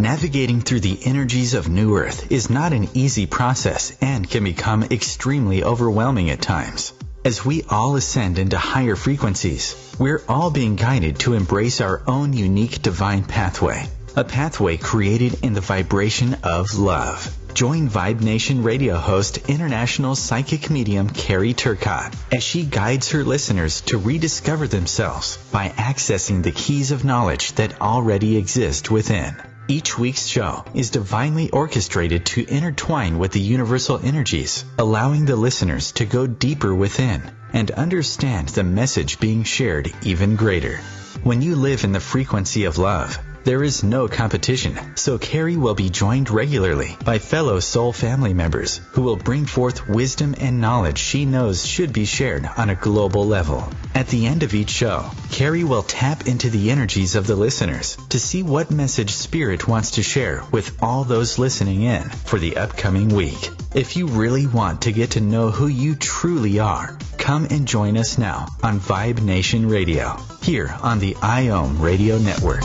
Navigating through the energies of New Earth is not an easy process and can become extremely overwhelming at times. As we all ascend into higher frequencies, we're all being guided to embrace our own unique divine pathway, a pathway created in the vibration of love. Join Vibe Nation radio host, international psychic medium Carrie Turcotte, as she guides her listeners to rediscover themselves by accessing the keys of knowledge that already exist within. Each week's show is divinely orchestrated to intertwine with the universal energies, allowing the listeners to go deeper within and understand the message being shared even greater. When you live in the frequency of love, there is no competition, so Carrie will be joined regularly by fellow soul family members who will bring forth wisdom and knowledge she knows should be shared on a global level. At the end of each show, Carrie will tap into the energies of the listeners to see what message Spirit wants to share with all those listening in for the upcoming week. If you really want to get to know who you truly are, come and join us now on Vibe Nation Radio, here on the IOM Radio Network.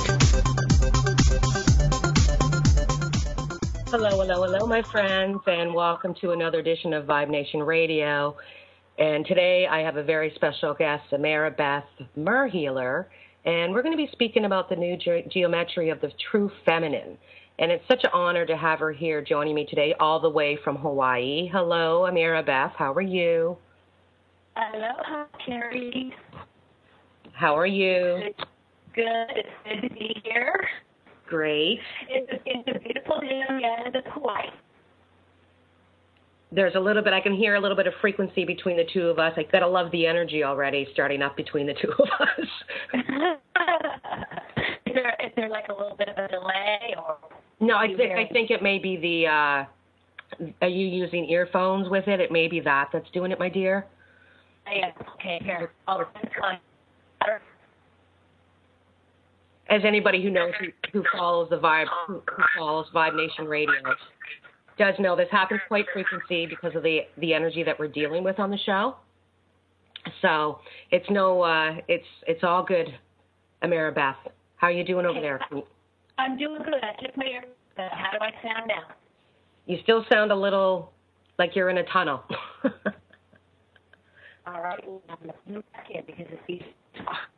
Hello, my friends, and welcome to another edition of Vibe Nation Radio. And today I have a very special guest, Ameera Beth, Mer Healer, and we're going to be speaking about the new geometry of the true feminine. And it's such an honor to have her here joining me today all the way from Hawaii. Hello, Ameera Beth. How are you? Hello, Carrie. How are you? Good. It's good to be here. Great. It's a beautiful day on the island of Hawaii. There's a little bit, I can hear a little bit of frequency between the two of us. I gotta love the energy already starting up between the two of us. Is there like a little bit of a delay? Or no, I think it may be the, are you using earphones with it? It may be that's doing it, my dear. Yeah, okay, here. As anybody who knows who follows the Vibe, who follows Vibe Nation Radio, does know this happens quite frequently because of the energy that we're dealing with on the show. So it's all good, Ameera Beth. How are you doing over there? I'm doing good. I took my ear. How do I sound now? You still sound a little like you're in a tunnel. All right. I'm going to back in because it's easy to talk.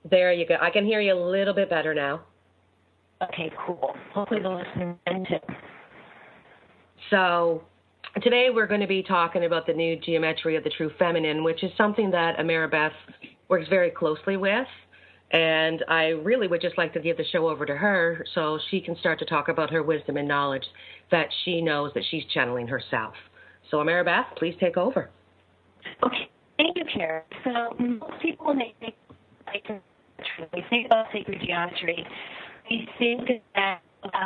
There you go. I can hear you a little bit better now. Okay, cool. Hopefully the listeners can too. So today we're going to be talking about the new geometry of the true feminine, which is something that Ameera Beth works very closely with. And I really would just like to give the show over to her so she can start to talk about her wisdom and knowledge that she knows that she's channeling herself. So Ameera Beth, please take over. Okay. Thank you, Carrie. So most people, when they think about sacred geometry, we think about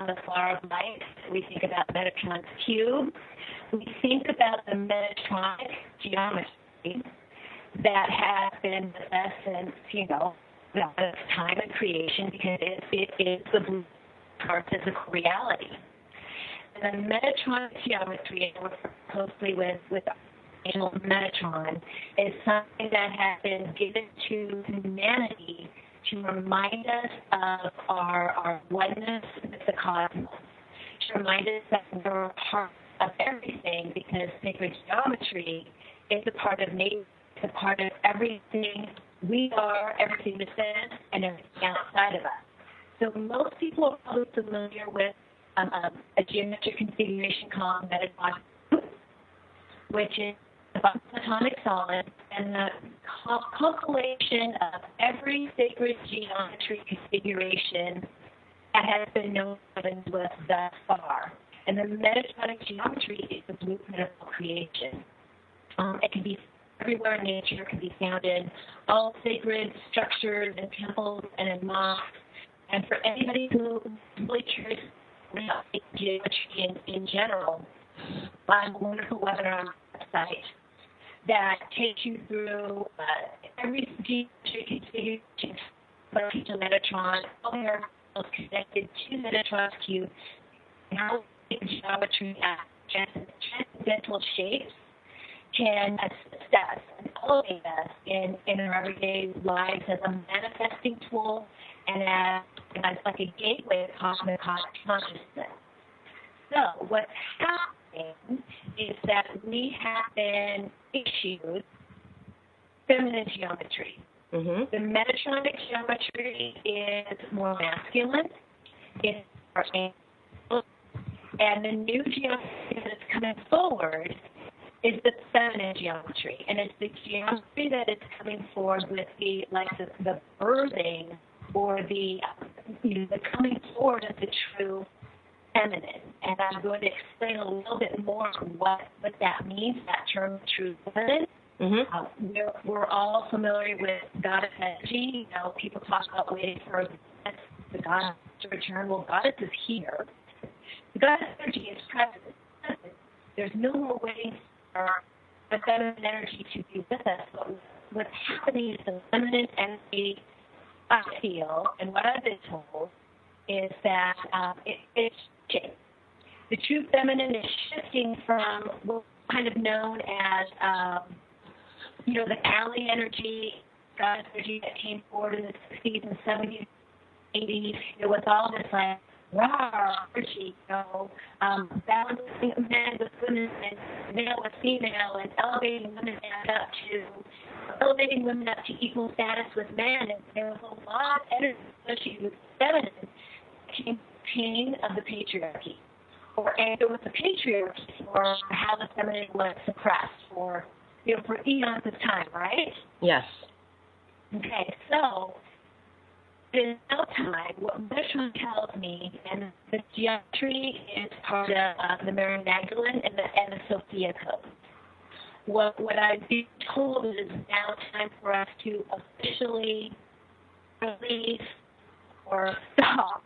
the flower of life. We think about Metatron's cube. We think about the Metatronic geometry that has been with us since, the time of creation, because it is the blueprint of our physical reality. And the Metatronic geometry, and I work closely with angel Metatron, is something that has been given to humanity to remind us of our oneness with the cosmos, to remind us that we're a part of everything, because sacred geometry is a part of nature, it's a part of everything we are, everything within, and everything outside of us. So most people are probably familiar with a geometric configuration called Metatron, which is a platonic solid, and the compilation of every sacred geometry configuration that has been known to us thus far. And the Metatronic geometry is the blueprint of creation. It can be everywhere in nature. It can be found in all sacred structures and temples and in mosques. And for anybody who is really curious about geometry in general, I have a wonderful webinar on the website that takes you through every geometry configuration to Metatron, all the articles connected to Metatron's cube, and how geometry transcendental shapes can assist us in elevate us in our everyday lives as a manifesting tool and as like a gateway to cosmic consciousness. So what's happening is that we have been issued feminine geometry. Mm-hmm. The Metatronic geometry is more masculine. It's more angel. And the new geometry that's coming forward is the feminine geometry. And it's the geometry that is coming forward with the birthing or the coming forward of the true feminine. And I'm going to explain a little bit more what that means, that term, true feminine. Mm-hmm. We're all familiar with goddess energy. People talk about waiting for the goddess to return. Well, goddess is here. The goddess energy is present. There's no more waiting for the feminine energy to be with us. But what's happening is the feminine energy, I feel, and what I've been told, is that it's shifting. The true feminine is shifting from what's kind of known as the alley energy, goddess energy that came forward in the 60s and 70s, 80s, with all this like raw energy, balancing men with women and male with female, and elevating women up to equal status with men. And there was a lot of energy associated with feminine campaign of the patriarchy, and it was the patriarchy for how the feminine was suppressed for eons of time, right? Yes. Okay, so in no time, what Metatron tells me, and the geometry is part of the Mary Magdalene and the Sophia Code. What I've been told is now time for us to officially release or stop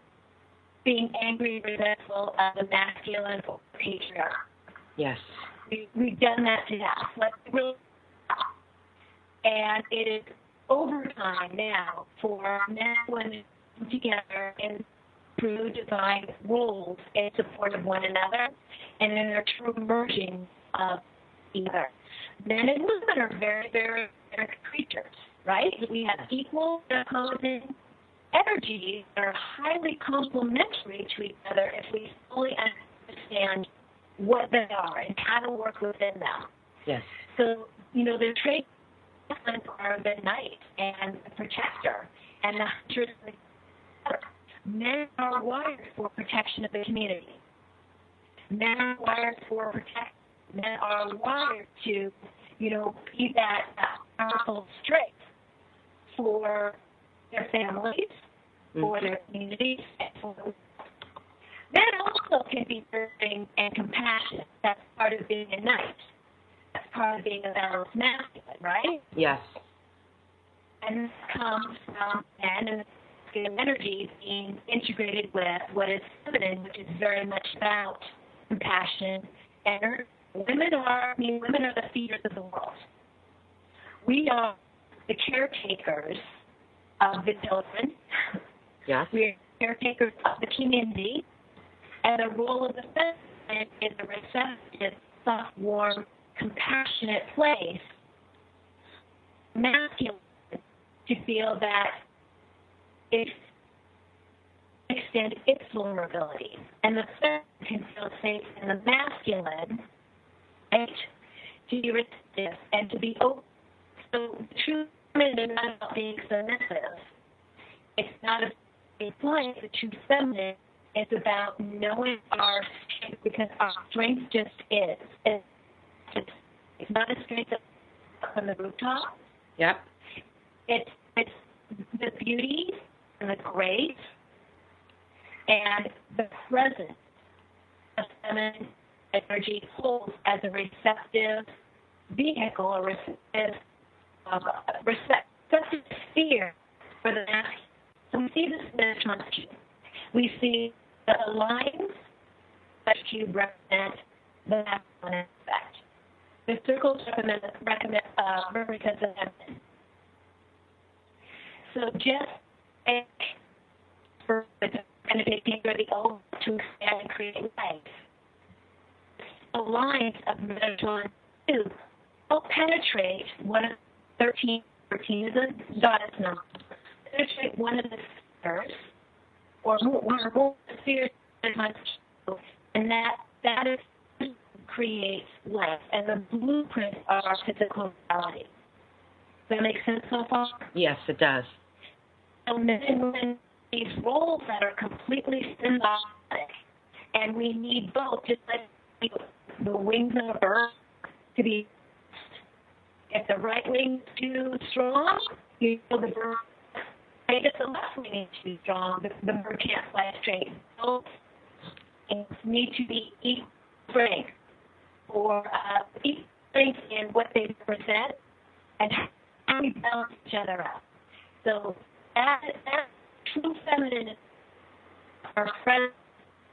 being angry, resentful of the masculine or patriarch. Yes. We've done that to death. Let's really stop. And it is overtime now for men and women to come together and through divine rules in support of one another and in their true merging of each other. Men and women are very, very different creatures, right? We have equal and opposing energies that are highly complementary to each other if we fully understand what they are and how to work within them. Yes. So, the trade are the knight and the protector and the hunter. Men are wired for protection of the community. Men are wired for protection. Men are wired to, be that powerful strength for their families, for their communities, and for the world. Men also can be serving and compassionate. That's part of being a knight. That's part of being a balanced masculine, right? Yes. And this comes from men and masculine energy being integrated with what is feminine, which is very much about compassion and women are the feeders of the world. We are the caretakers of the children. Yes. We are caretakers of the community. And the role of the feminine is a receptive, soft, warm, compassionate place, masculine, to feel that it extend its vulnerability. And the feminine can feel safe in the masculine, right, to be receptive and to be open. So the true feminine is not about being submissive. It's not a blind, the true feminine. It's about knowing our strength, because our strength just is. It's not a strength from the rooftop. Yep. It's the beauty and the grace and the presence of feminine energy holds as a receptive vehicle, a receptive sphere for the masculine. So we see this in the cube. We see the lines that cube represent the masculine aspect. The circles represent the feminine. So just for the benefiting or the old to expand and create life. The lines of Metatron 2 will penetrate one of 13 is a goddess number. Penetrate one of the spheres, or one or more spheres, and that is creates life and the blueprint of our physical reality. Does that make sense so far? Yes, it does. So men and women, these roles that are completely symbiotic, and we need both, just like the wings of a bird to be. If the right wing is too strong, you know the bird. If the left wing is too strong, the bird can't fly straight. So it needs to be equal strength, or equal strength in what they represent, and how we balance each other out. So that true feminine is our strength,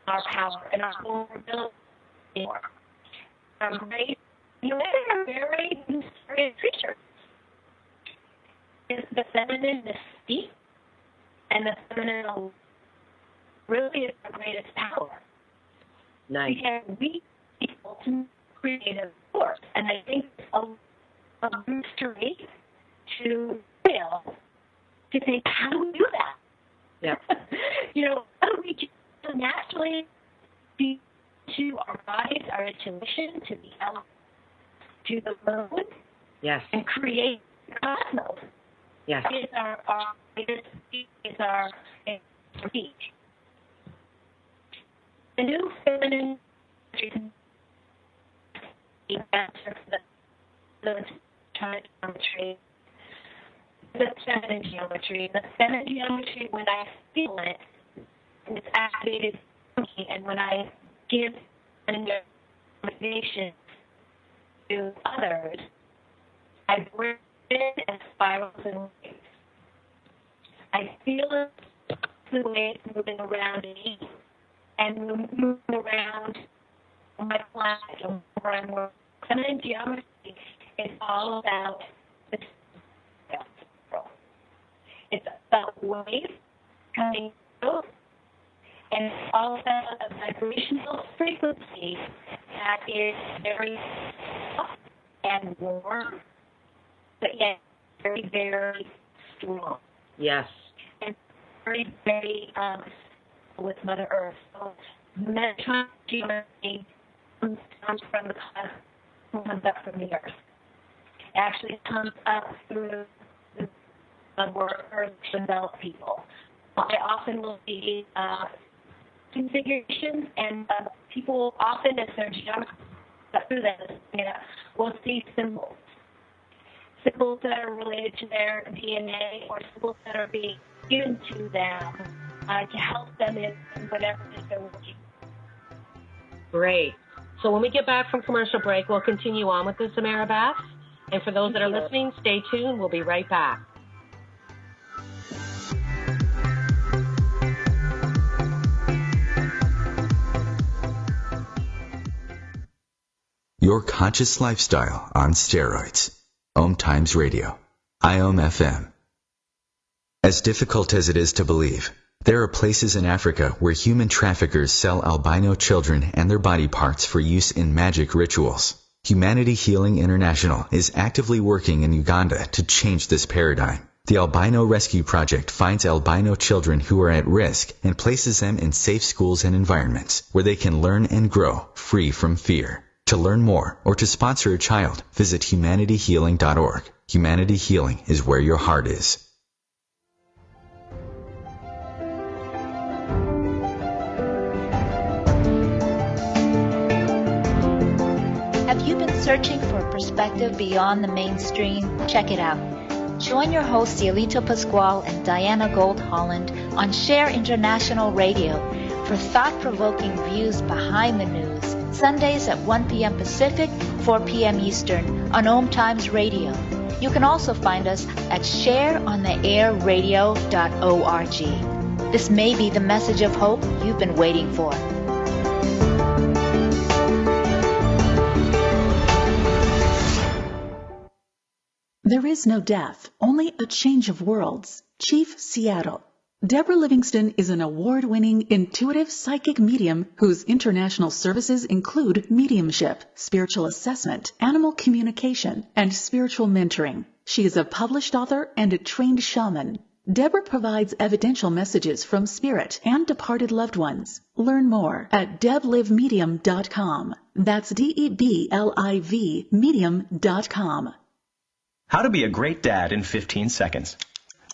our power, and our vulnerability. Our grace. You know, they're very mysterious creatures. Is the feminine mystique, and the feminine really is our greatest power. Nice. Because we people to creative force, and I think it's a mystery to fail to think, how do we do that? Yeah. You know, how do we just naturally be to our bodies, our intuition, to the element, to the moon, Yes. and create the cosmos. Yes. It's our speech. The new feminine geometry, the feminine geometry. The feminine geometry, when I feel it, it's activated for me, and when I give an motivation to others, I bring it and spirals and waves. I feel it the way it's moving around me and moving around my planet and where I'm working. Feminine geometry is all about the spiral. It's about waves coming through, and it's all about a vibrational frequency that is very soft and warm, but yet very, very strong. Yes. And very, very with Mother Earth. So Metatron geometry comes from the cosmos, comes up from the Earth. It actually comes up through the where Earth developed people. I often will see configurations, and people often, as their geometry through that, will see symbols. Symbols that are related to their DNA, or symbols that are being given to them to help them in whatever it is they're working. Great. So when we get back from commercial break, we'll continue on with this, Ameera Beth. And for those that are listening, stay tuned. We'll be right back. Your conscious lifestyle on steroids. OMTimes Radio. IOM FM. As difficult as it is to believe, there are places in Africa where human traffickers sell albino children and their body parts for use in magic rituals. Humanity Healing International is actively working in Uganda to change this paradigm. The Albino Rescue Project finds albino children who are at risk and places them in safe schools and environments where they can learn and grow free from fear. To learn more or to sponsor a child, visit humanityhealing.org. Humanity Healing is where your heart is. Have you been searching for a perspective beyond the mainstream? Check it out. Join your hosts Yelito Pascual and Diana Gold Holland on Share International Radio for thought-provoking views behind the news, Sundays at 1 p.m. Pacific, 4 p.m. Eastern on OMTimes Radio. You can also find us at shareontheairradio.org. This may be the message of hope you've been waiting for. There is no death, only a change of worlds. Chief Seattle. Deborah Livingston is an award-winning intuitive psychic medium whose international services include mediumship, spiritual assessment, animal communication, and spiritual mentoring. She is a published author and a trained shaman. Deborah provides evidential messages from spirit and departed loved ones. Learn more at deblivemedium.com. That's DEBLIV medium.com. How to be a great dad in 15 seconds.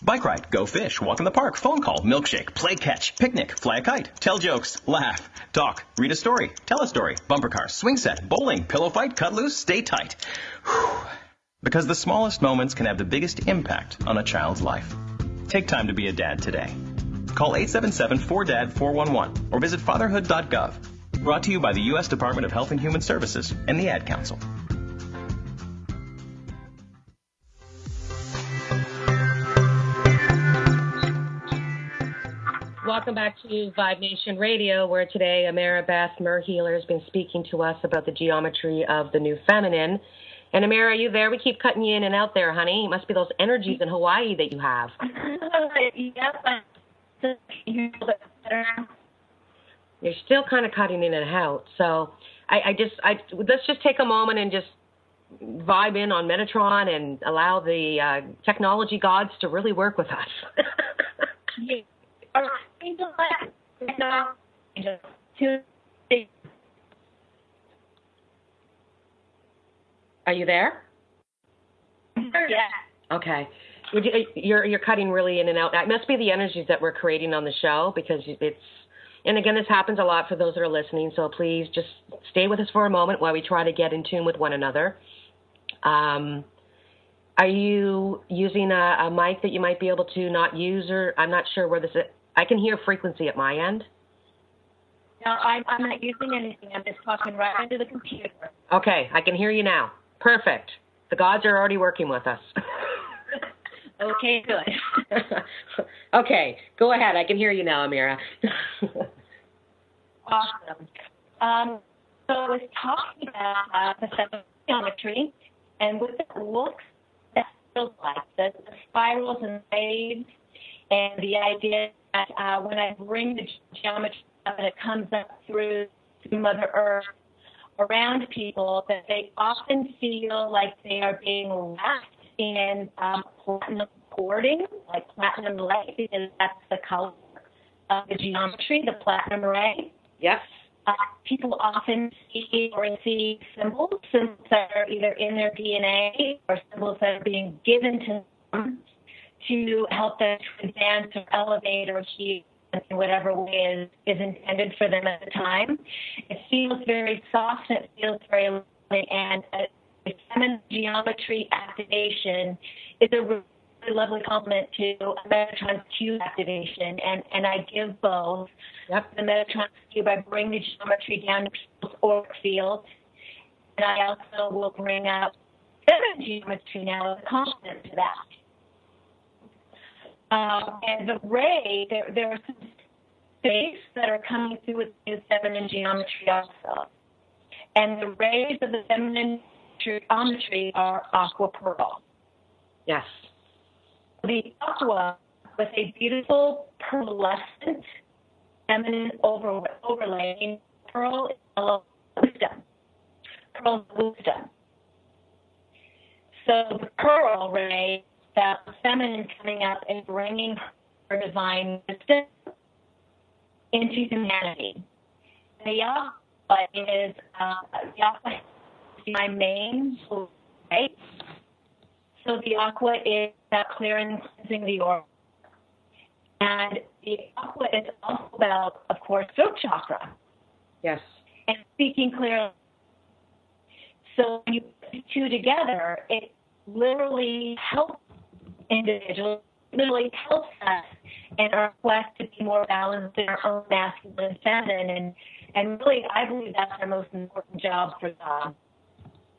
Bike ride, go fish, walk in the park, phone call, milkshake, play catch, picnic, fly a kite, tell jokes, laugh, talk, read a story, tell a story, bumper car, swing set, bowling, pillow fight, cut loose, stay tight. Whew. Because the smallest moments can have the biggest impact on a child's life. Take time to be a dad today. Call 877-4DAD-411 or visit fatherhood.gov. Brought to you by the U.S. Department of Health and Human Services and the Ad Council. Welcome back to Vibe Nation Radio, where today Ameera Beth, Mer Healer, has been speaking to us about the geometry of the new feminine. And Ameera, are you there? We keep cutting you in and out there, honey. It must be those energies in Hawaii that you have. You're still kind of cutting in and out. So let's just take a moment and just vibe in on Metatron and allow the technology gods to really work with us. Yeah. Are you there? Yeah. Okay. You're cutting really in and out. That must be the energies that we're creating on the show, because and again, this happens a lot for those that are listening, so please just stay with us for a moment while we try to get in tune with one another. Are you using a mic that you might be able to not use, or I'm not sure where this is? I can hear frequency at my end. No, I'm not using anything. I'm just talking right into the computer. Okay, I can hear you now. Perfect. The gods are already working with us. Okay, good. Okay, go ahead. I can hear you now, Ameera. Awesome. So I was talking about the seven geometry and what it looks and feels like, the spirals and waves, and the idea that when I bring the geometry up and it comes up through Mother Earth around people, that they often feel like they are being wrapped in platinum cording, like platinum light, because that's the color of the geometry, the platinum ray. Yes. People often see or receive symbols that are either in their DNA or symbols that are being given to them to help them to advance or elevate or achieve in whatever way is intended for them at the time. It feels very soft, it feels very lovely, and a feminine geometry activation is a really lovely complement to a Metatron cube activation, and I give both. Yep. The Metatron cube, I bring the geometry down to people's auric field, and I also will bring up feminine geometry now as a complement to that. And the ray, there are some space that are coming through with new feminine geometry also. And the rays of the feminine geometry are aqua pearl. Yes. The aqua with a beautiful pearlescent feminine overlay. Pearl is wisdom. Pearl is wisdom. So the pearl ray, that feminine coming up and bringing her divine wisdom into humanity. The aqua is my main, right? So the aqua is about clearing and cleansing the aura. And the aqua is also about, of course, throat chakra. Yes. And speaking clearly. So when you put the two together, it literally helps individuals, literally helps us in our quest to be more balanced in our own masculine and feminine. And really, I believe that's our most important job for God,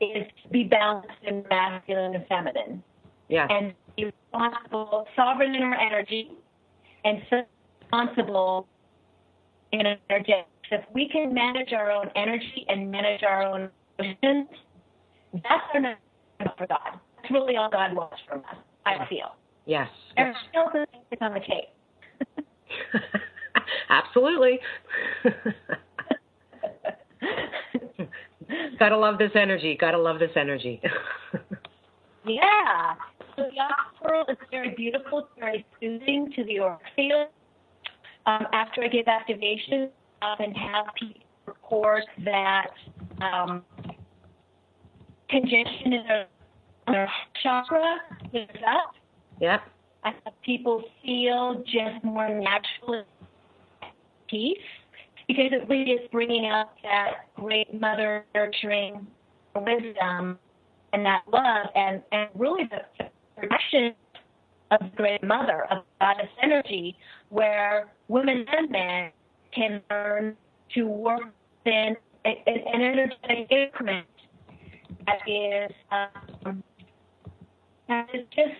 is to be balanced in masculine and feminine. Yes. And be responsible, sovereign in our energy, and responsible in our energetics. If we can manage our own energy and manage our own emotions, that's enough for God. That's really all God wants from us, I feel. Yes. Everything else is on the cake. Absolutely. Gotta love this energy. Gotta love this energy. Yeah. So the aqua pearl is very beautiful. It's very soothing to the auric field. After I give activation, I often have people report that congestion in their chakra is up. Yep. I have people feel just more natural peace because it really is bringing out that great mother nurturing wisdom and that love and really the protection of the great mother, of goddess energy, where women and men can learn to work in an energetic increment that is just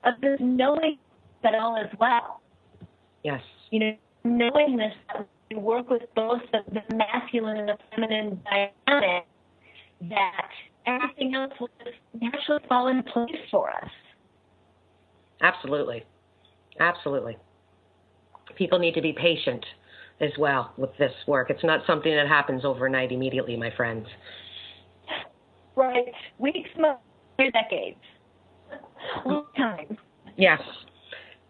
of this knowing that all is well. Yes. Knowing this, that we work with both the masculine and the feminine dynamic, that everything else will just naturally fall in place for us. Absolutely. Absolutely. People need to be patient as well with this work. It's not something that happens overnight immediately, my friends. Right. Weeks, months, decades. Long time. Yes.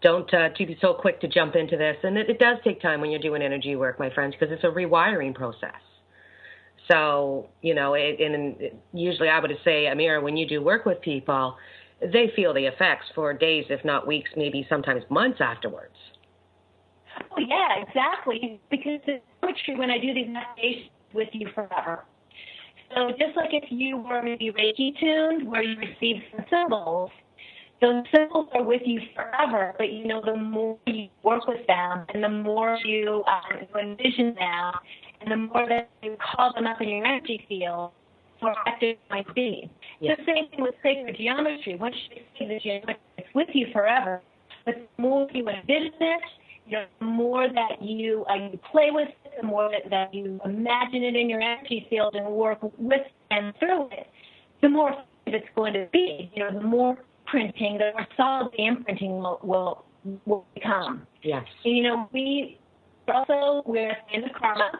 Don't be so quick to jump into this. And it does take time when you're doing energy work, my friends, because it's a rewiring process. So, usually I would say, Ameera, when you do work with people, they feel the effects for days, if not weeks, maybe sometimes months afterwards. Oh, yeah, exactly. Because it's poetry when I do these meditations with you forever. So just like if you were maybe Reiki tuned, where you receive some symbols, those symbols are with you forever, but the more you work with them and the more you envision them and the more that you call them up in your energy field, the more active it might be. Yes. The same thing with sacred geometry. Once you receive the geometry, it's with you forever, but the more you envision it, the more that you play with it, the more that you imagine it in your energy field and work with and through it, the more effective it's going to be. The more printing, the more solid the imprinting will become. Yes. And, we're in the karma.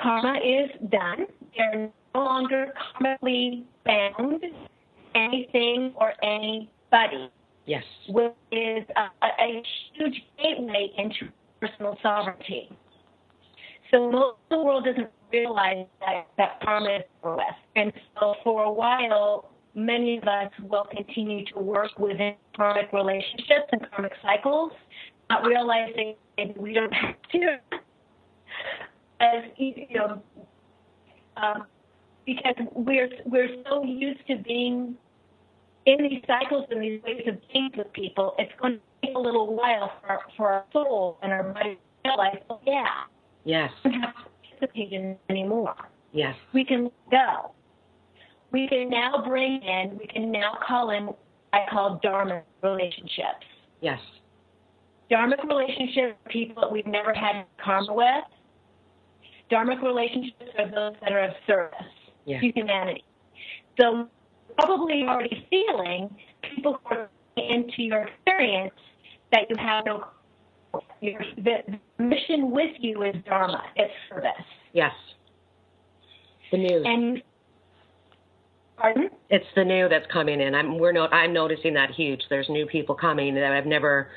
Karma is done. They're no longer karmically bound to anything or anybody. Yes. Which is a huge gateway into personal sovereignty. So most of the world doesn't realize that karma is over with. And so for a while, many of us will continue to work within karmic relationships and karmic cycles, not realizing that we don't have to. Because we're so used to being in these cycles and these ways of being with people, it's going to take a little while for our soul and our body to realize, yes, we don't have to participate in it anymore. Yes. We can go. We can now call in what I call dharma relationships. Yes. Dharmic relationships are people that we've never had karma with. Dharmic relationships are those that are of service to humanity. So probably already feeling people who are into your experience that you have no. The mission with you is dharma. It's service. Yes. The new. And pardon? It's the new that's coming in. I'm noticing that huge. There's new people coming that I've never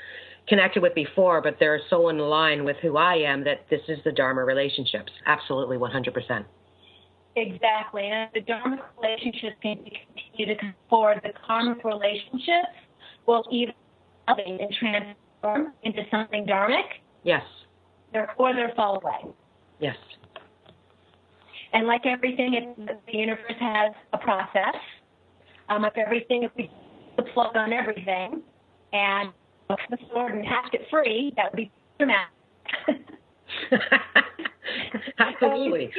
connected with before, but they're so in line with who I am that this is the dharma relationships. Absolutely, 100%. Exactly. And the dharmic relationships can continue to come forward. The karmic relationships will even elevate and transform into something dharmic. Yes. Or they'll fall away. Yes. And like everything, the universe has a process. If we put the plug on everything and open the sword and hack it free, that would be dramatic. Absolutely.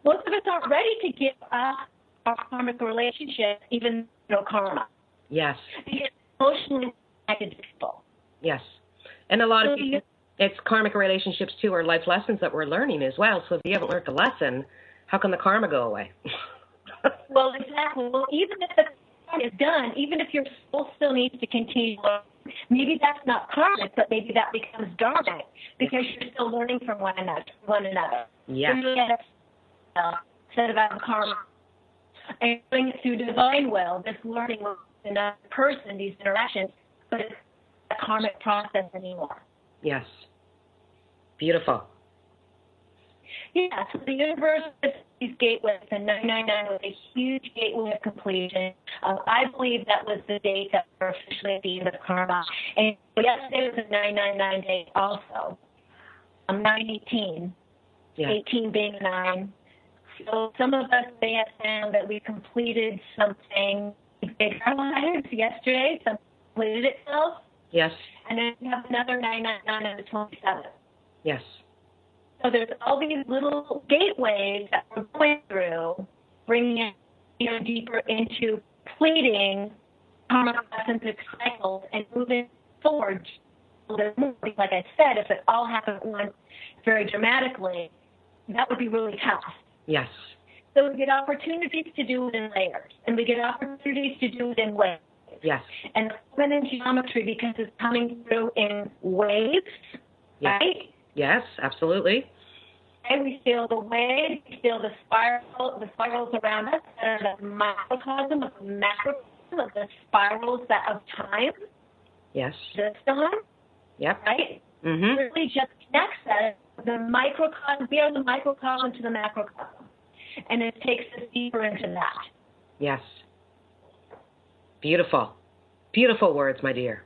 Most of us aren't ready to give up our karmic relationship, even karma. Yes. Because emotionally connected to people. Yes. And a lot of people, it's karmic relationships too, or life lessons that we're learning as well. So if you haven't learned the lesson, how can the karma go away? Well, exactly. Well, even if the karma is done, even if your soul still needs to continue to learn, maybe that's not karmic, but maybe that becomes dharmic because you're still learning from one another. Yes. Instead of karma. and doing it through divine will, this learning with another person, these interactions, but it's a karmic process anymore. Yes. Beautiful. Yeah, so the universe is these gateways, and 999 was a huge gateway of completion. I believe that was the date that we're officially at the end of karma. And yesterday was a 999 day also. 918. Yeah. 18 being 9. So some of us may have found that we completed something big in our lives yesterday. Something completed itself. Yes. And then we have another 999 on the 27th. Yes. So there's all these little gateways that we're going through, bringing it deeper into completing karmic authentic cycles and moving forward. Like I said, if it all happened at once very dramatically, that would be really tough. Yes. So we get opportunities to do it in layers, and we get opportunities to do it in waves. Yes. And feminine geometry, because it's coming through in waves, Yes. right? Yes, absolutely. And we feel the waves, we feel the spirals around us that are the microcosm of the macrocosm of the spirals that of time Yes. exist on, Yep. right? Mm-hmm. Really just connects us, the microcosm, we are the microcosm to the macrocosm. And it takes us deeper into that. Yes. Beautiful. Beautiful words, my dear.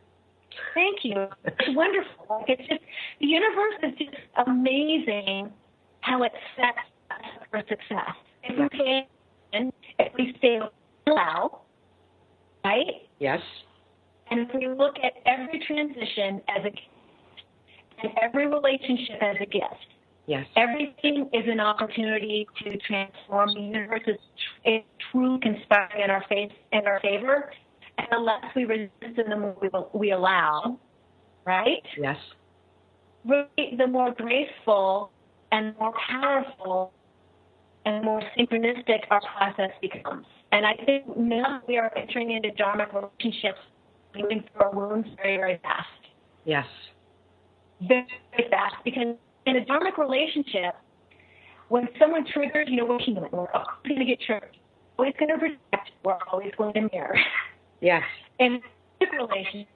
Thank you. It's wonderful. Like, it's just, the universe is just amazing how it sets us up for success. If we pay attention, if we stay allow, right? Yes. And if we look at every transition as a gift, and every relationship as a gift, Yes. everything is an opportunity to transform. The universe is truly conspiring in our favor. And the less we resist and the more we allow, right? Yes. Really, the more graceful and more powerful and more synchronistic our process becomes. And I think now we are entering into dharmic relationships, moving through our wounds very, very fast. Yes. Very, very fast. Because in a dharmic relationship, when someone triggers, we're human. We're always going to get triggered. We're always going to project. We're always going to mirror. Yes. In a relationship,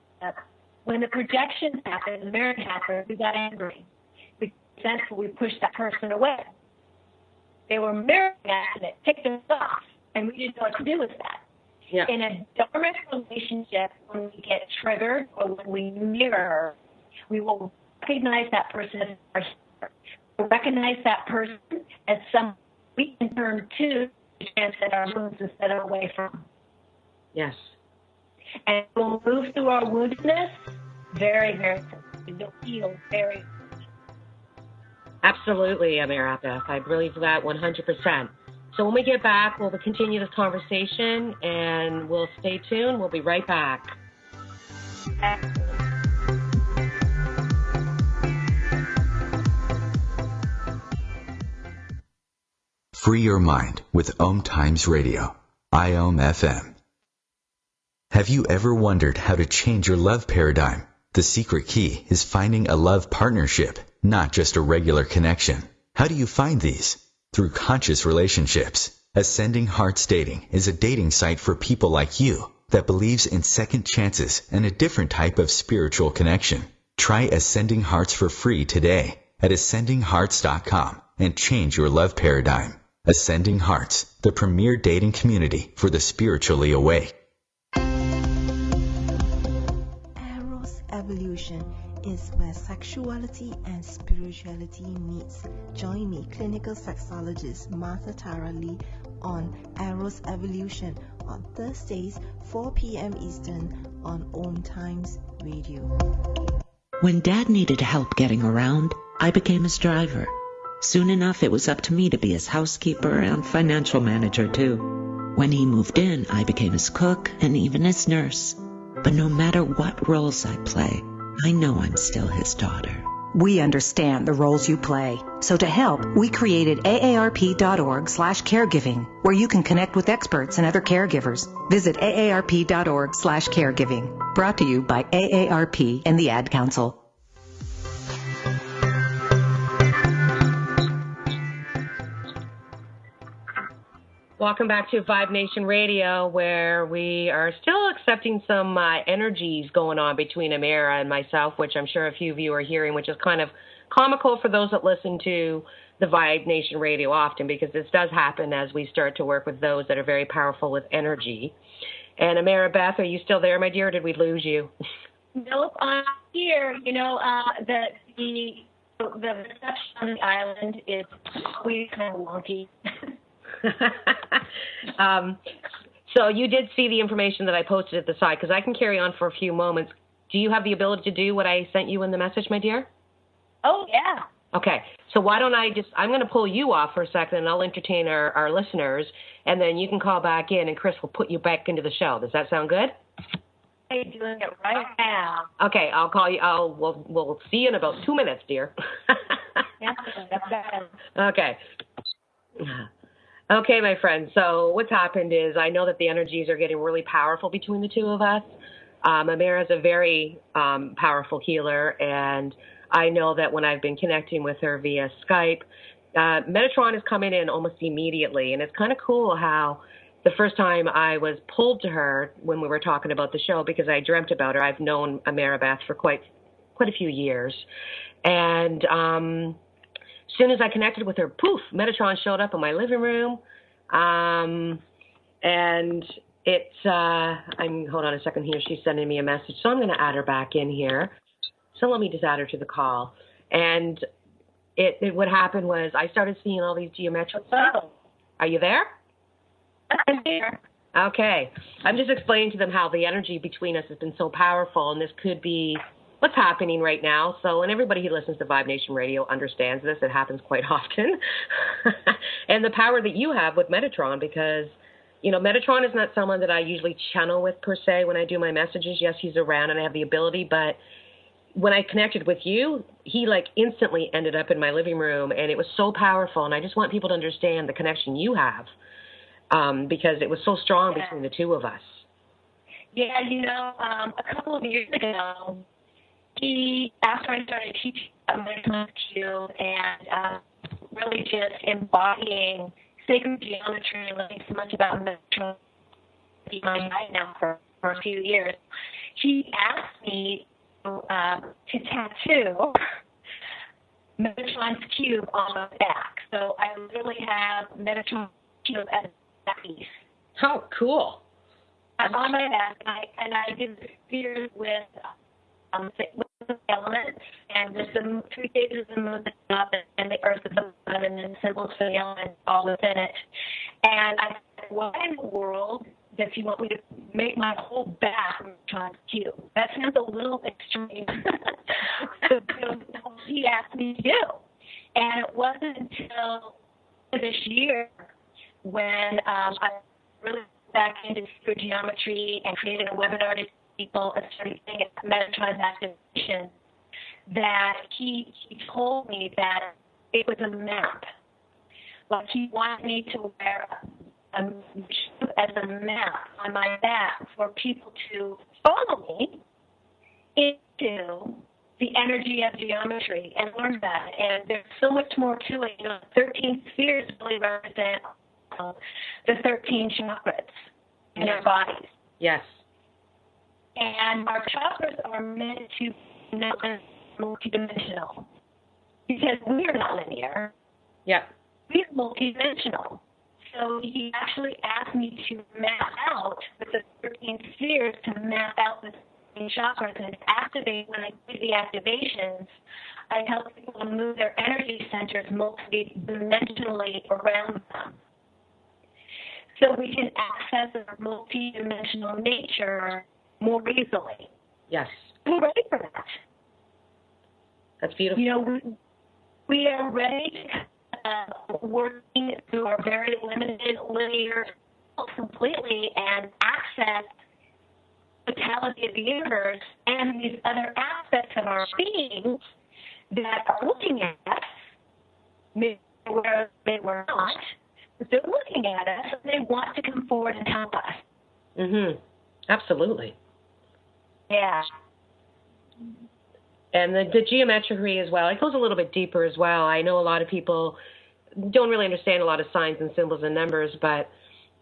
when the projection happens, the mirroring happens, we got angry. We resentful, we pushed that person away. They were mirroring us, and it ticked us off, and we didn't know what to do with that. Yeah. In a dharmic relationship, when we get triggered or when we mirror, we will recognize that person as our hero. We'll recognize that person as someone we can turn to transcend our wounds instead of away from. Yes. And we'll move through our woundedness very, very quickly. You'll heal very. Absolutely, Ameera Beth. I believe that 100%. So when we get back, we'll continue this conversation, and we'll stay tuned. We'll be right back. Free your mind with OMTimes Radio, IOM FM. Have you ever wondered how to change your love paradigm? The secret key is finding a love partnership, not just a regular connection. How do you find these? Through conscious relationships. Ascending Hearts Dating is a dating site for people like you that believes in second chances and a different type of spiritual connection. Try Ascending Hearts for free today at ascendinghearts.com and change your love paradigm. Ascending Hearts, the premier dating community for the spiritually awake. Eros Evolution is where sexuality and spirituality meets. Join me, clinical sexologist Martha Tara Lee, on Eros Evolution on Thursdays, 4 p.m. Eastern on OMTimes Radio. When Dad needed help getting around, I became his driver. Soon enough, it was up to me to be his housekeeper and financial manager, too. When he moved in, I became his cook and even his nurse. But no matter what roles I play, I know I'm still his daughter. We understand the roles you play. So to help, we created aarp.org/caregiving, where you can connect with experts and other caregivers. Visit aarp.org/caregiving. Brought to you by AARP and the Ad Council. Welcome back to Vibe Nation Radio, where we are still accepting some energies going on between Ameera and myself, which I'm sure a few of you are hearing, which is kind of comical for those that listen to the Vibe Nation Radio often, because this does happen as we start to work with those that are very powerful with energy. And Ameera Beth, are you still there, my dear, or did we lose you? Nope, I'm here. You know, the reception on the island is always kind of wonky. So you did see the information that I posted at the side, because I can carry on for a few moments. Do you have the ability to do what I sent you in the message, my dear? Oh, yeah. Okay, so why don't I'm going to pull you off for a second, and I'll entertain our listeners, and then you can call back in, and Chris will put you back into the show. Does that sound good? I'm doing it right now. Okay, I'll call you. We'll see you in about 2 minutes, dear. Okay. Okay, my friend. So what's happened is I know that the energies are getting really powerful between the two of us. Ameera is a very powerful healer, and I know that when I've been connecting with her via Skype, Metatron is coming in almost immediately, and it's kind of cool how the first time I was pulled to her when we were talking about the show, because I dreamt about her. I've known Ameera Beth for quite a few years, and as soon as I connected with her, poof, Metatron showed up in my living room, and it's hold on a second here. She's sending me a message, so I'm going to add her back in here. So let me just add her to the call. And what happened was I started seeing all these geometric. Oh. Are you there? I'm here. Okay. I'm just explaining to them how the energy between us has been so powerful, and this could be what's happening right now. So, and everybody who listens to Vibe Nation Radio understands this. It happens quite often. And the power that you have with Metatron, because, you know, Metatron is not someone that I usually channel with per se when I do my messages. Yes, he's around and I have the ability, but when I connected with you, he like instantly ended up in my living room, and it was so powerful. And I just want people to understand the connection you have, because it was so strong between the two of us. Yeah, you know, a couple of years ago, after I started teaching Metatron Cube and really just embodying sacred geometry and learning so much about Metatron, my guide now for a few years, he asked me to tattoo Metatron's cube on my back. So I literally have Metatron's cube as a back piece. Oh, cool. On my back, and I did the spheres with the elements, and there's the 3 stages of the moon at the top, and the earth at the bottom, and then symbols for the elements all within it. And I said, why in the world does he want me to make my whole back Metatron's cube? That sounds a little extreme. So he asked me to do. And it wasn't until this year when I really back into super geometry and created a webinar to people and started looking at Metatron's activation, that he told me that it was a map. Like he wanted me to wear as a map on my back for people to follow me into the energy of geometry and learn that. And there's so much more to it. You know, 13 spheres really represent the 13 chakras in our bodies. Yes. And our chakras are meant to be multidimensional, because we are not linear. Yep. We are multidimensional. So he actually asked me to map out with the 13 spheres, to map out the 13 chakras and activate. When I do the activations, I help people to move their energy centers multidimensionally around them, so we can access our multidimensional nature more easily. Yes. We're ready for that. That's beautiful. You know, we are ready working through our very limited linear completely and access the totality of the universe and these other aspects of our beings that are looking at us, maybe we're not, but they're looking at us and they want to come forward and help us. Mm-hmm. Absolutely. Yeah. And the geometry as well, it goes a little bit deeper as well. I know a lot of people don't really understand a lot of signs and symbols and numbers, but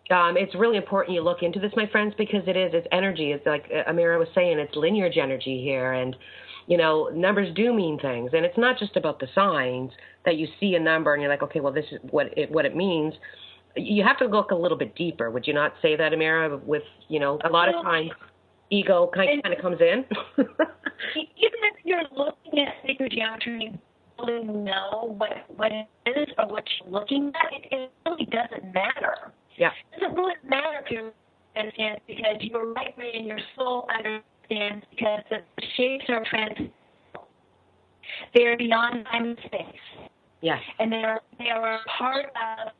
It's really important you look into this, my friends, because it's energy. It's like Ameera was saying, it's lineage energy here. And, numbers do mean things. And it's not just about the signs that you see a number and you're like, okay, well, this is what it means. You have to look a little bit deeper. Would you not say that, Ameera, with, a lot of times ego kind of comes in? Even if you're looking at sacred geometry, you really know what it is or what you're looking at, it really doesn't matter. Yeah. It doesn't really matter if you understand, because your right brain and your soul understands, because the shapes are transcendental. They are beyond time and space. Yes. And they are a part of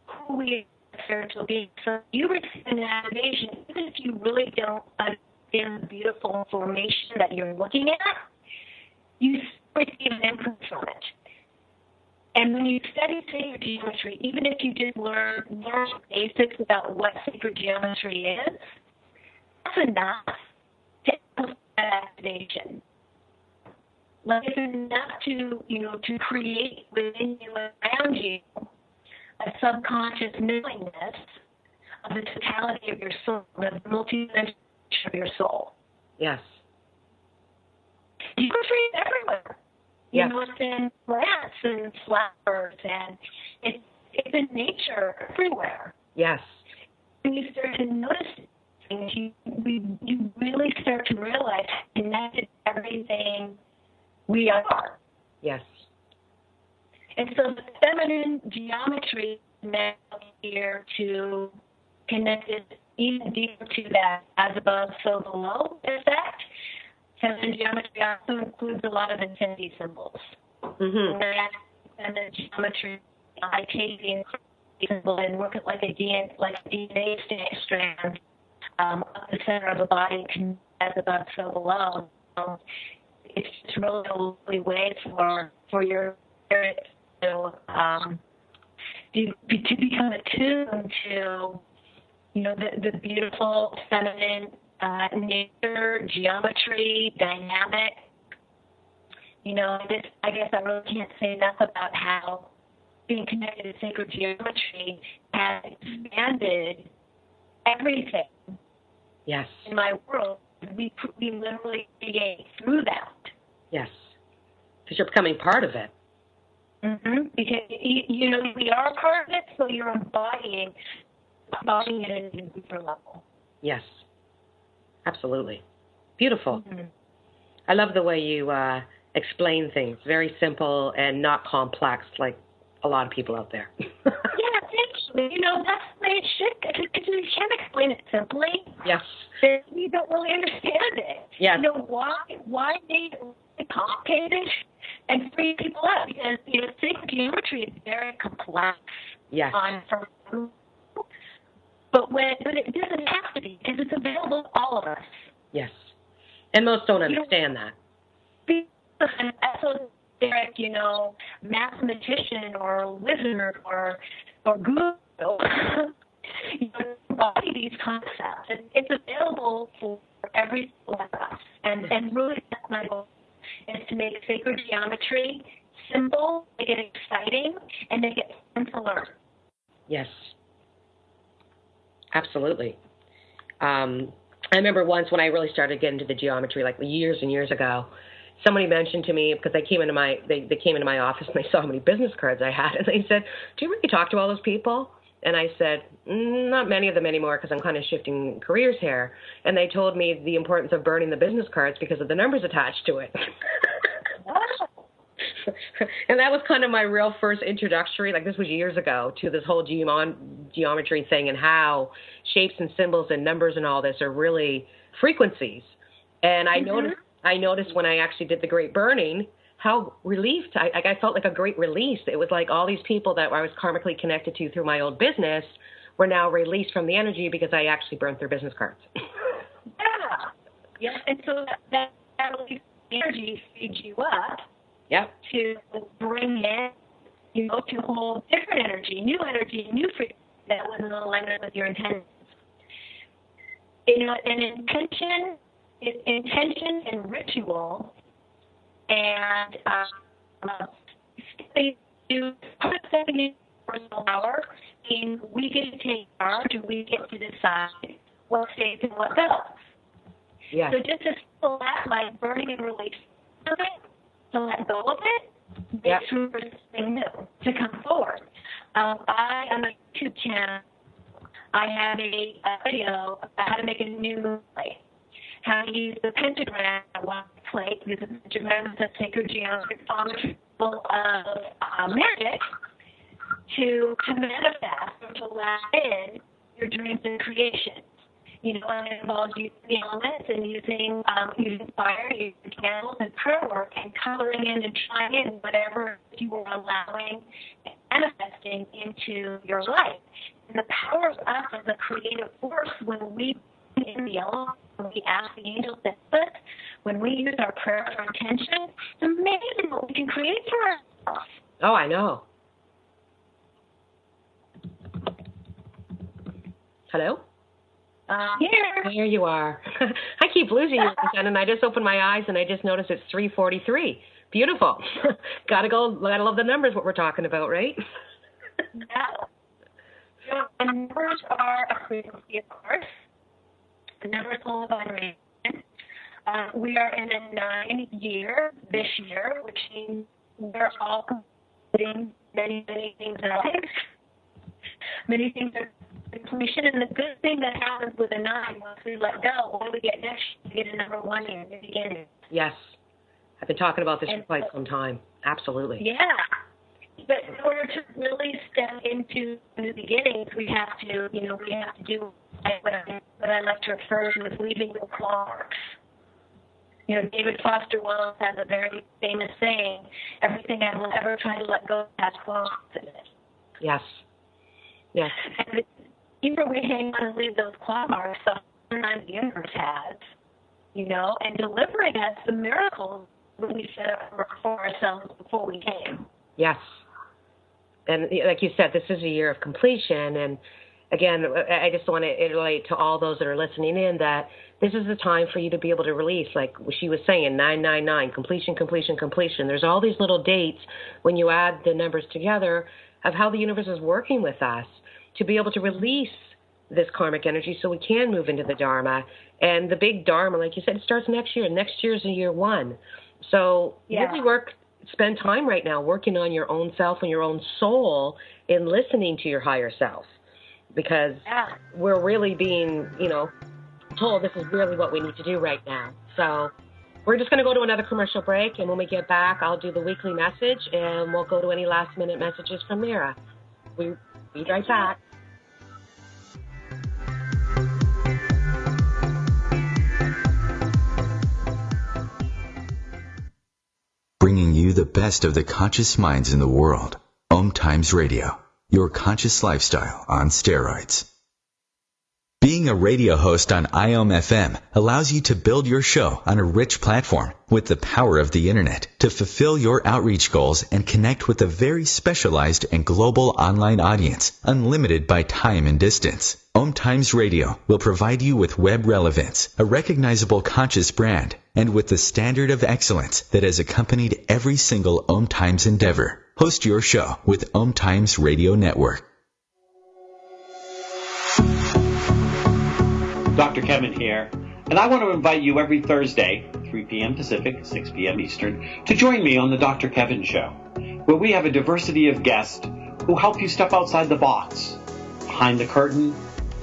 who we are, spiritual beings. So you receive an activation, even if you really don't understand the beautiful information that you're looking at, you receive an imprint from it. And when you study sacred geometry, even if you just learn basics about what sacred geometry is, that's enough to amplify that activation. Like, it's enough to create within you and around you a subconscious knowingness of the totality of your soul, the multi-dimensional of your soul. Yes. Geometry is everywhere. Yes. It's in plants and flowers, and it's in nature everywhere. Yes. When you start to notice things, you really start to realize how connected everything we are. Yes. And so the feminine geometry is now here to connect it even deeper to that as above, so below effect. Feminine geometry also includes a lot of infinity symbols. Mm-hmm. And the geometry, I take the infinity symbol and work it like a DNA strand up the center of the body, as above, so below. It's just really a lovely way for your spirit to become attuned to, the beautiful feminine nature, geometry, dynamic. I guess I really can't say enough about how being connected to sacred geometry has expanded everything. Yes. In my world. We literally create through that. Yes. Because you're becoming part of it. Mm-hmm. Because, we are part of it, so you're embodying it at a deeper level. Yes. Absolutely. Beautiful. Mm-hmm. I love the way you explain things. Very simple and not complex like a lot of people out there. Yeah, thank you. That's the way it should, because you can't explain it simply. Yes. You don't really understand it. Yes. Why make it really complicated and free people up? Because, sacred geometry is very complex. Yes. But it doesn't have to be, because it's available to all of us. Yes. And most don't understand that. An esoteric, mathematician or wizard or guru, embody these concepts. And it's available for every one of us. And really, that's my goal, is to make sacred geometry simple, make it exciting, and make it fun to learn. Yes. Absolutely. I remember once when I really started getting into the geometry, like years and years ago, somebody mentioned to me, because they came into my office and they saw how many business cards I had, and they said, "Do you really talk to all those people?" And I said, "Not many of them anymore, because I'm kind of shifting careers here." And they told me the importance of burning the business cards because of the numbers attached to it. And that was kind of my real first introductory, like this was years ago, to this whole geometry thing, and how shapes and symbols and numbers and all this are really frequencies. And I noticed when I actually did the great burning, how relieved, I felt like a great release. It was like all these people that I was karmically connected to through my old business were now released from the energy because I actually burnt their business cards. Yeah, and so that energy feeds you up. Yep. To bring in, to hold different energy, new frequency that was in alignment with your intentions. And intention and ritual, and stepping personal power means we get to take charge and we get to decide what stays and what goes. Yes. So just as simple as like burning in relation to it, to let go of it, makes room for something new to come forward. I, on my YouTube channel, I have a video about how to make a new plate, how to use the pentagram on one plate, because the pentagram is a sacred geometric full of magic to manifest or to allow in your dreams and creations. You know, and it involves using the elements and using fire, using candles and prayer work and coloring in and trying in whatever you are allowing and manifesting into your life. And the power of us as a creative force, when we bring in the elements, when we ask the angels to help us, when we use our prayer for intention, it's amazing what we can create for ourselves. Oh, I know. Hello? Here you are. I keep losing you, and I just opened my eyes and I just noticed it's 3:43. Beautiful. Gotta love the numbers, what we're talking about, right? Yeah. So the numbers are a frequency, of course. The numbers hold vibration. We are in a 9 year this year, which means we're all completing many, many things in our life. Many things are completion, and the good thing that happens with a 9, once we let go, what do we get next? We get a number 1 in the beginning. Yes. I've been talking about this for quite some time. Absolutely. Yeah. But in order to really step into new beginnings, we have to do what I like to refer to as leaving the claw marks. You know, David Foster Wallace has a very famous saying, everything I will ever try to let go has claws in it. Yes. Yes. And either we hang on and leave those claw marks, sometimes the universe has, you know, and delivering us the miracles that we set up for ourselves before we came. Yes. And like you said, this is a year of completion. And again, I just want to iterate to all those that are listening in that this is the time for you to be able to release, like she was saying, 999, completion, completion, completion. There's all these little dates when you add the numbers together of how the universe is working with us to be able to release this karmic energy so we can move into the Dharma. And the big Dharma, like you said, it starts next year. Next year is the year 1. So really spend time right now working on your own self and your own soul and listening to your higher self, because we're really being, told this is really what we need to do right now. So we're just going to go to another commercial break, and when we get back, I'll do the weekly message, and we'll go to any last-minute messages from there. We'll be right back. Bringing you the best of the conscious minds in the world. OMTimes Radio, your conscious lifestyle on steroids. Being a radio host on IOM FM allows you to build your show on a rich platform with the power of the internet to fulfill your outreach goals and connect with a very specialized and global online audience, unlimited by time and distance. OMTimes Radio will provide you with web relevance, a recognizable conscious brand, and with the standard of excellence that has accompanied every single OMTimes endeavor. Host your show with OMTimes Radio Network. Dr. Kevin here, and I want to invite you every Thursday, 3 p.m. Pacific, 6 p.m. Eastern, to join me on the Dr. Kevin Show, where we have a diversity of guests who help you step outside the box, behind the curtain,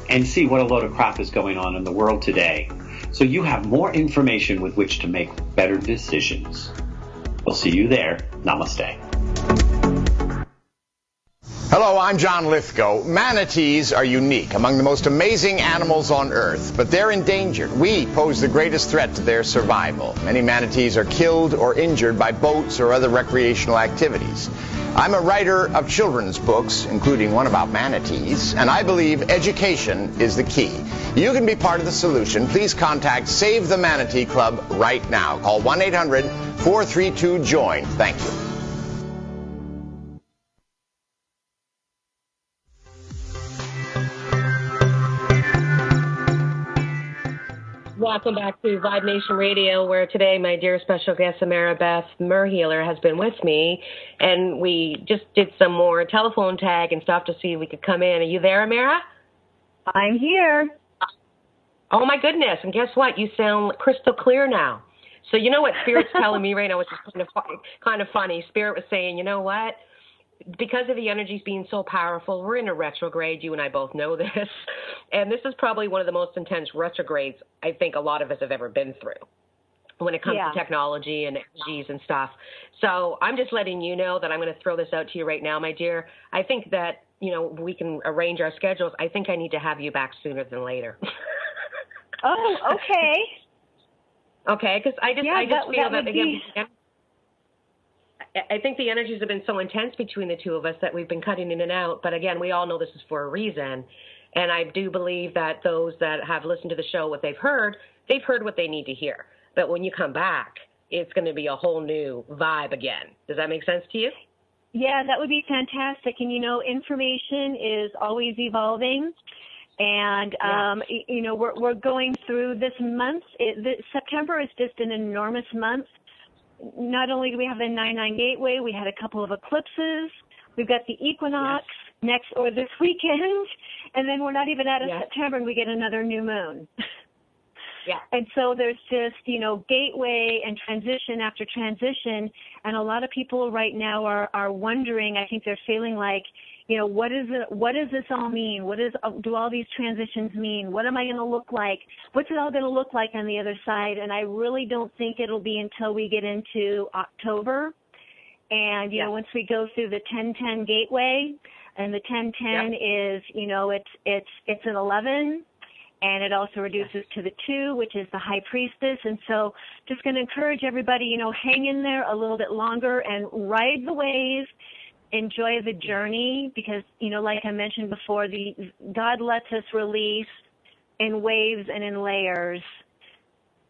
and see what a load of crap is going on in the world today, so you have more information with which to make better decisions. We'll see you there. Namaste. Hello, I'm John Lithgow. Manatees are unique, among the most amazing animals on Earth, but they're endangered. We pose the greatest threat to their survival. Many manatees are killed or injured by boats or other recreational activities. I'm a writer of children's books, including one about manatees, and I believe education is the key. You can be part of the solution. Please contact Save the Manatee Club right now. Call 1-800-432-JOIN. Thank you. Welcome back to Vibe Nation Radio, where today my dear special guest, Ameera Beth, Healer, has been with me, and we just did some more telephone tag and stuff to see if we could come in. Are you there, Ameera? I'm here. Oh, my goodness. And guess what? You sound crystal clear now. So you know what Spirit's telling me right now, which is kind of funny. Spirit was saying, you know what? Because of the energies being so powerful, we're in a retrograde. You and I both know this. And this is probably one of the most intense retrogrades I think a lot of us have ever been through when it comes to technology and energies and stuff. So I'm just letting you know that I'm going to throw this out to you right now, my dear. I think that, we can arrange our schedules. I think I need to have you back sooner than later. Oh, okay. Okay, because I just feel that again, I think the energies have been so intense between the two of us that we've been cutting in and out. But again, we all know this is for a reason. And I do believe that those that have listened to the show, what they've heard what they need to hear. But when you come back, it's going to be a whole new vibe again. Does that make sense to you? Yeah, that would be fantastic. And, information is always evolving. And, we're going through this month. September is just an enormous month. Not only do we have the 9/9 gateway, we had a couple of eclipses. We've got the equinox this weekend. And then we're not even out of September and we get another new moon. Yeah. And so there's just, gateway and transition after transition. And a lot of people right now are wondering, I think they're feeling like, what does this all mean? Do all these transitions mean? What am I going to look like? What's it all going to look like on the other side? And I really don't think it'll be until we get into October. And, once we go through the 10/10 gateway, and the 10/10 is, it's an 11. And it also reduces to the 2, which is the high priestess. And so just going to encourage everybody, hang in there a little bit longer and ride the wave, enjoy the journey, because, like I mentioned before, God lets us release in waves and in layers.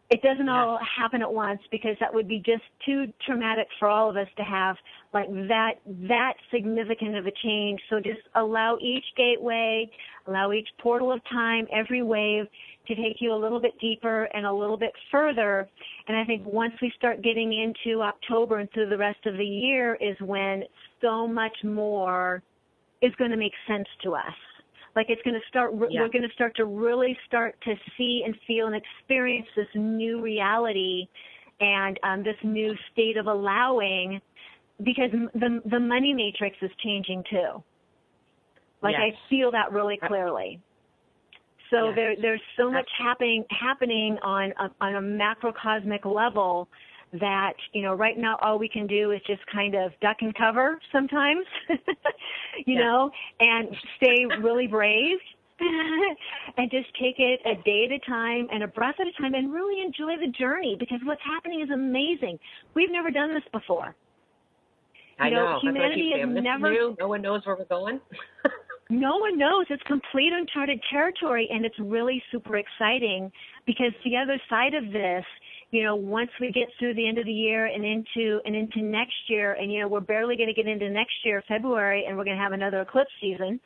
It doesn't all happen at once, because that would be just too traumatic for all of us to have like that significant of a change. So just allow each gateway, allow each portal of time, every wave to take you a little bit deeper and a little bit further. And I think once we start getting into October and through the rest of the year is when so much more is going to make sense to us. Like it's going to start, we're going to start to really start to see and feel and experience this new reality and this new state of allowing, because the money matrix is changing too. Like I feel that really clearly. So there's so much happening on a macrocosmic level that, right now all we can do is just kind of duck and cover sometimes, you know, and stay really brave and just take it a day at a time and a breath at a time and really enjoy the journey, because what's happening is amazing. We've never done this before. I know. Humanity has never. New. No one knows where we're going. No one knows. It's complete uncharted territory, and it's really super exciting, because the other side of this, once we get through the end of the year and into next year, and we're barely going to get into next year, February, and we're going to have another eclipse season.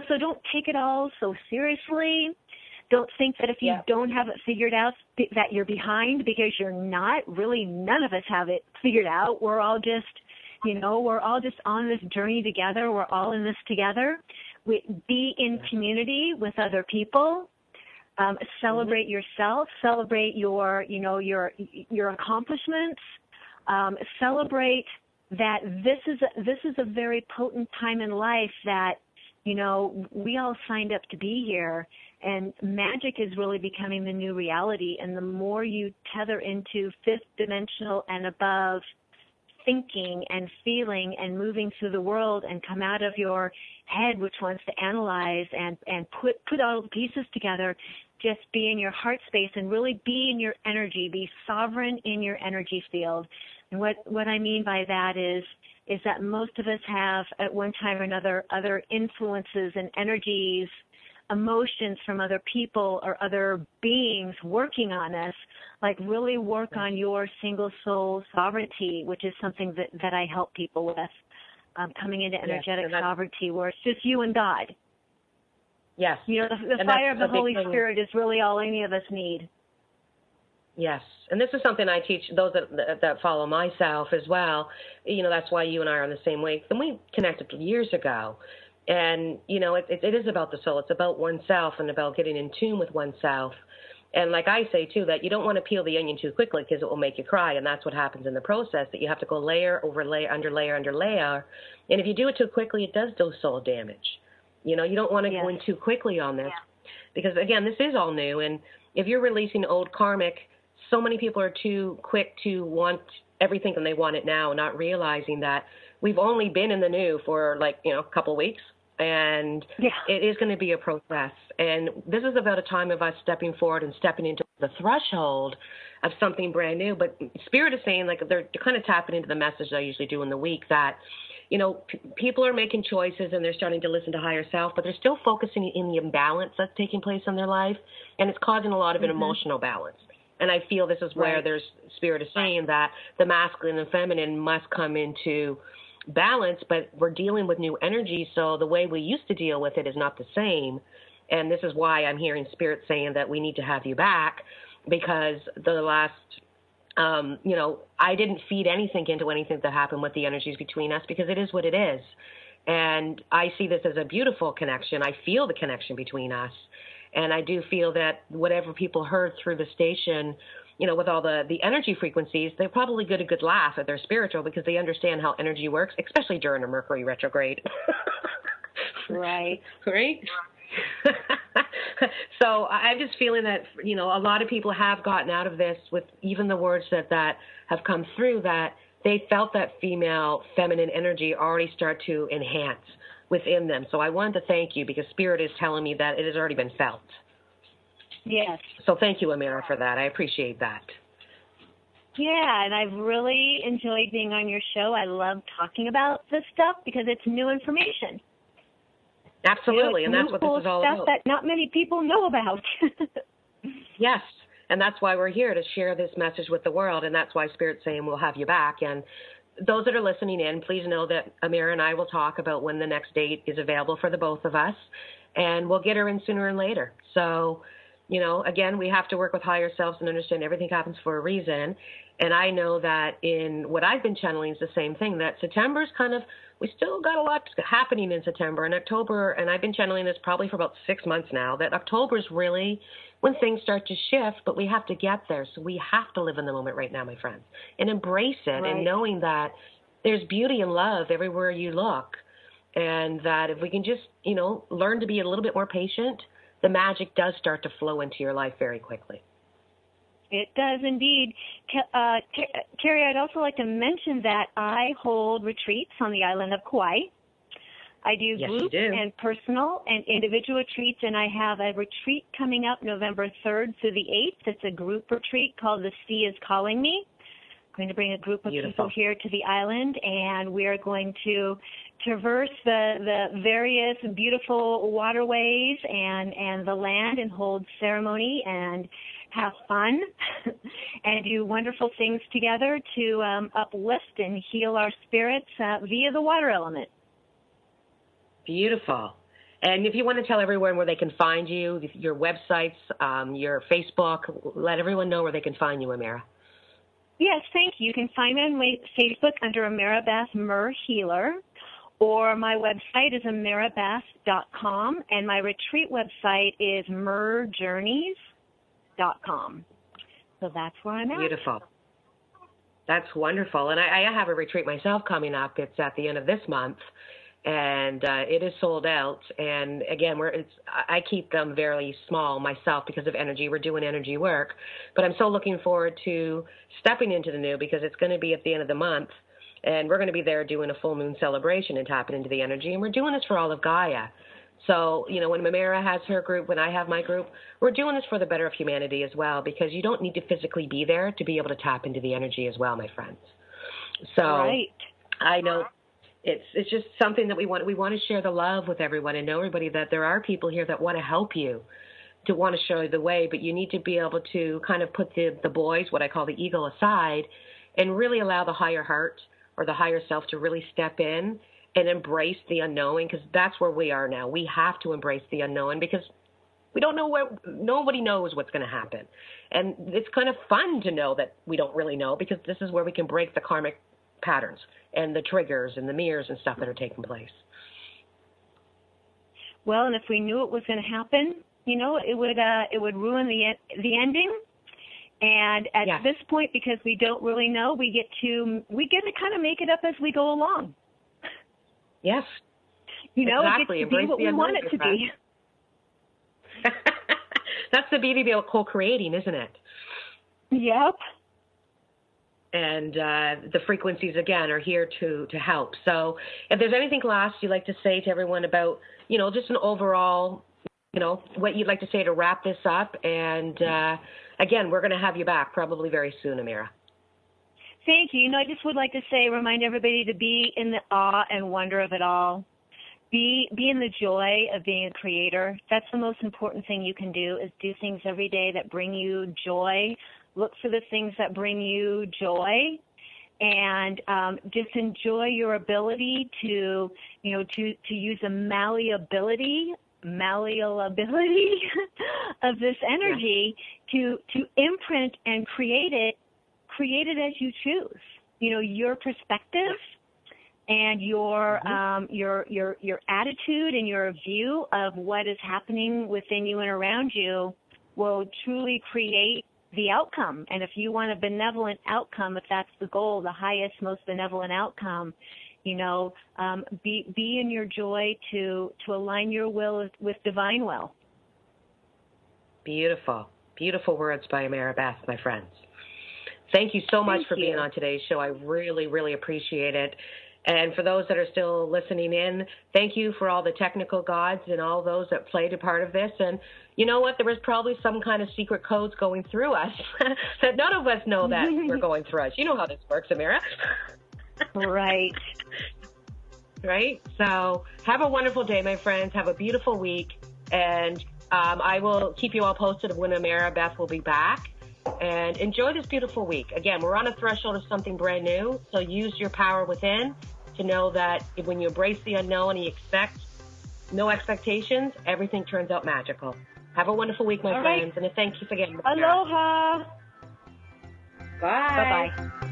So don't take it all so seriously. Don't think that if you don't have it figured out that you're behind, because you're not. Really, none of us have it figured out. We're all just, we're all just on this journey together. We're all in this together. Be in community with other people. Celebrate yourself. Celebrate your accomplishments. Celebrate that this is a very potent time in life that, we all signed up to be here, and magic is really becoming the new reality. And the more you tether into fifth dimensional and above thinking and feeling and moving through the world and come out of your head, which wants to analyze and put all the pieces together, just be in your heart space and really be in your energy, be sovereign in your energy field. And what I mean by that is that most of us have at one time or another other influences and energies, emotions from other people or other beings working on us. Like really work on your single soul sovereignty, which is something that I help people with, coming into energetic sovereignty, where it's just you and God. Yes. You know, the fire of the Holy Spirit is really all any of us need. Yes, and this is something I teach those that follow myself as well. You know, that's why you and I are on the same wave. And we connected years ago. And, you know, it is about the soul. It's about oneself and about getting in tune with oneself. And like I say, too, that you don't want to peel the onion too quickly because it will make you cry. And that's what happens in the process, that you have to go layer over layer, under layer, under layer. And if you do it too quickly, it does do soul damage. You know, you don't want to go in too quickly on this because, again, this is all new. And if you're releasing old karmic, so many people are too quick to want everything and they want it now, not realizing that we've only been in the new for like, you know, a couple of weeks. And it is going to be a process. And this is about a time of us stepping forward and stepping into the threshold of something brand new. But Spirit is saying, like, they're kind of tapping into the message I usually do in the week that, you know, people are making choices and they're starting to listen to higher self, but they're still focusing in the imbalance that's taking place in their life. And it's causing a lot of an emotional balance. And I feel this is where there's Spirit is saying that the masculine and feminine must come into balance, but we're dealing with new energy, so the way we used to deal with it is not the same. And this is why I'm hearing Spirit saying that we need to have you back, because the last, you know, I didn't feed anything into anything that happened with the energies between us, because it is what it is. And I see this as a beautiful connection. I feel the connection between us. And I do feel that whatever people heard through the station, you know, with all the energy frequencies, they probably get a good laugh at their spiritual because they understand how energy works, especially during a Mercury retrograde. Right. Right? So I'm just feeling that, you know, a lot of people have gotten out of this with even the words that have come through, that they felt that female, feminine energy already start to enhance within them. So I wanted to thank you because Spirit is telling me that it has already been felt. Yes. So thank you, Ameera, for that. I appreciate that. Yeah, and I've really enjoyed being on your show. I love talking about this stuff because it's new information. Absolutely, you know, and that's what this is all stuff about. That not many people know about. Yes, and that's why we're here, to share this message with the world, and that's why Spirit's saying we'll have you back. And those that are listening in, please know that Ameera and I will talk about when the next date is available for the both of us, and we'll get her in sooner and later. So, you know, again, we have to work with higher selves and understand everything happens for a reason. And I know that in what I've been channeling is the same thing, that September's kind of, we still got a lot happening in September and October, and I've been channeling this probably for about 6 months now, that October's really when things start to shift, but we have to get there. So we have to live in the moment right now, my friends, and embrace it, and knowing that there's beauty and love everywhere you look, and that if we can just, you know, learn to be a little bit more patient, the magic does start to flow into your life very quickly. It does indeed. Carrie, I'd also like to mention that I hold retreats on the island of Kauai. I do group and personal and individual retreats, and I have a retreat coming up November 3rd through the 8th. It's a group retreat called The Sea is Calling Me. I'm going to bring a group of people here to the island, and we are going to traverse the various beautiful waterways and the land and hold ceremony and have fun and do wonderful things together to uplift and heal our spirits via the water element. Beautiful. And if you want to tell everyone where they can find you, your websites, your Facebook, let everyone know where they can find you, Ameera. Yes, thank you. You can find me on Facebook under Ameera Beth Mer Healer, or my website is ameerabeth.com, and my retreat website is merjourneys.com. So that's where I'm at. Beautiful. That's wonderful. And I have a retreat myself coming up. It's at the end of this month, and it is sold out. And again, I keep them very small myself because of energy. We're doing energy work, but I'm so looking forward to stepping into the new, because it's going to be at the end of the month, and we're going to be there doing a full moon celebration and tapping into the energy. And we're doing this for all of Gaia. So, you know, when Ameera has her group, when I have my group, we're doing this for the better of humanity as well, because you don't need to physically be there to be able to tap into the energy as well, my friends. So I know it's just something that we want to share the love with everyone and know everybody that there are people here that want to help you, to want to show you the way, but you need to be able to kind of put the boys, what I call the ego, aside and really allow the higher heart or the higher self to really step in and embrace the unknowing, because that's where we are now. We have to embrace the unknown because we don't know nobody knows what's going to happen. And it's kind of fun to know that we don't really know, because this is where we can break the karmic patterns and the triggers and the mirrors and stuff that are taking place. Well, and if we knew it was going to happen, it would ruin the ending. And at this point, because we don't really know, we get to kind of make it up as we go along. Yes. Exactly. It gets to be what we want it to be. That's the beauty of co-creating, isn't it? Yep. And the frequencies, again, are here to help. So if there's anything last you'd like to say to everyone about, just an overall, what you'd like to say to wrap this up. And, again, we're going to have you back probably very soon, Ameera. Thank you. I just would like to remind everybody to be in the awe and wonder of it all. Be in the joy of being a creator. That's the most important thing you can do, is do things every day that bring you joy. Look for the things that bring you joy, and just enjoy your ability to use the malleability of this energy to imprint and create it as you choose. Your perspective and your attitude and your view of what is happening within you and around you will truly create the outcome. And if you want a benevolent outcome, if that's the goal, the highest, most benevolent outcome, be in your joy to align your will with divine will. Beautiful. Beautiful words by Ameera Beth, my friends. Thank you so much for being on today's show. I really, really appreciate it. And for those that are still listening in, thank you for all the technical gods and all those that played a part of this. And you know what? There was probably some kind of secret codes going through us that none of us know that we're going through us. You know how this works, Ameera. Right. Right? So have a wonderful day, my friends. Have a beautiful week. And I will keep you all posted of when Ameera Beth will be back. And enjoy this beautiful week. Again, we're on a threshold of something brand new. So use your power within to know that when you embrace the unknown and you expect no expectations, everything turns out magical. Have a wonderful week, my friends. And thank you again. Aloha. Bye. Bye-bye.